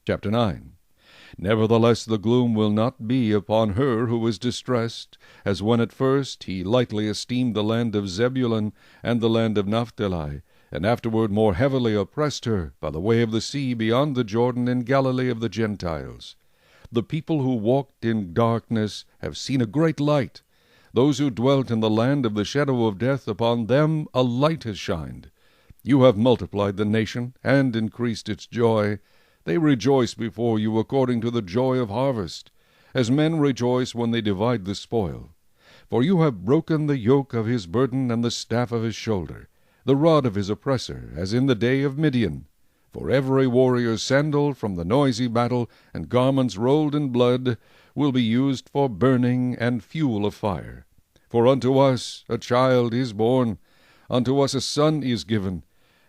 Chapter 9. Nevertheless the gloom will not be upon her who is distressed, as when at first he lightly esteemed the land of Zebulun and the land of Naphtali, and afterward more heavily oppressed her by the way of the sea beyond the Jordan in Galilee of the Gentiles. The people who walked in darkness have seen a great light. Those who dwelt in the land of the shadow of death, upon them a light has shined. You have multiplied the nation, and increased its joy. They rejoice before you according to the joy of harvest, as men rejoice when they divide the spoil. For you have broken the yoke of his burden and the staff of his shoulder, the rod of his oppressor, as in the day of Midian. For every warrior's sandal from the noisy battle, and garments rolled in blood, will be used for burning and fuel of fire. For unto us a child is born, unto us a son is given,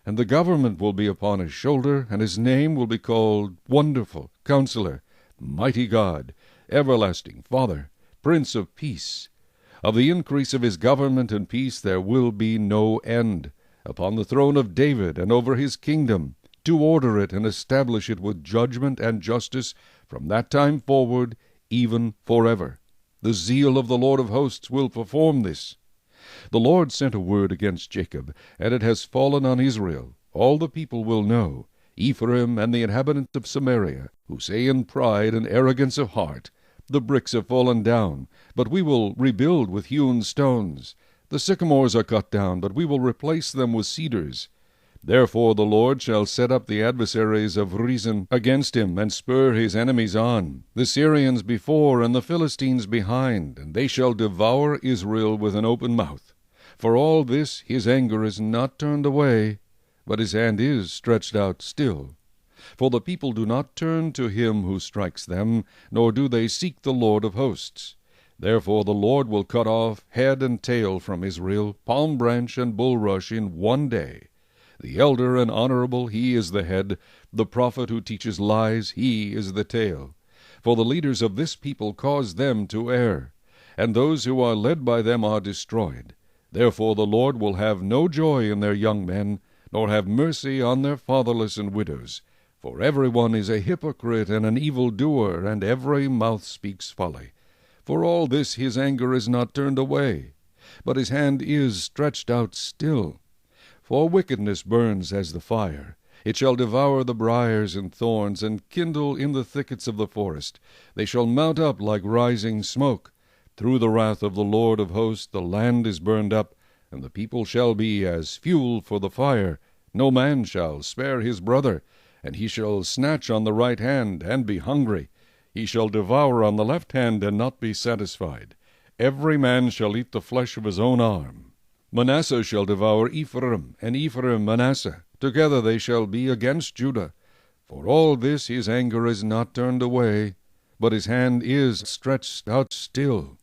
and the government will be upon his shoulder, and his name will be called Wonderful, Counselor, Mighty God, Everlasting Father, Prince of Peace. Of the increase of his government and peace there will be no end, upon the throne of David and over his kingdom, to order it and establish it with judgment and justice from that time forward, even forever. The zeal of the Lord of hosts will perform this. The Lord sent a word against Jacob, and it has fallen on Israel. All the people will know, Ephraim and the inhabitants of Samaria, who say in pride and arrogance of heart, The bricks have fallen down, but we will rebuild with hewn stones. The sycamores are cut down, but we will replace them with cedars. Therefore the Lord shall set up the adversaries of Rezin against him, and spur his enemies on, the Syrians before, and the Philistines behind, and they shall devour Israel with an open mouth. For all this his anger is not turned away, but his hand is stretched out still. For the people do not turn to him who strikes them, nor do they seek the Lord of hosts. Therefore the Lord will cut off head and tail from Israel, palm branch and bulrush in one day. The elder and honorable, he is the head. The prophet who teaches lies, he is the tail. For the leaders of this people cause them to err, and those who are led by them are destroyed. Therefore the Lord will have no joy in their young men, nor have mercy on their fatherless and widows. For every one is a hypocrite and an evildoer, and every mouth speaks folly. For all this his anger is not turned away, but his hand is stretched out still. For wickedness burns as the fire. It shall devour the briars and thorns, and kindle in the thickets of the forest. They shall mount up like rising smoke. Through the wrath of the Lord of hosts the land is burned up, and the people shall be as fuel for the fire. No man shall spare his brother, and he shall snatch on the right hand, and be hungry. He shall devour on the left hand, and not be satisfied. Every man shall eat the flesh of his own arm. Manasseh shall devour Ephraim, and Ephraim Manasseh. Together they shall be against Judah. For all this his anger is not turned away, but his hand is stretched out still.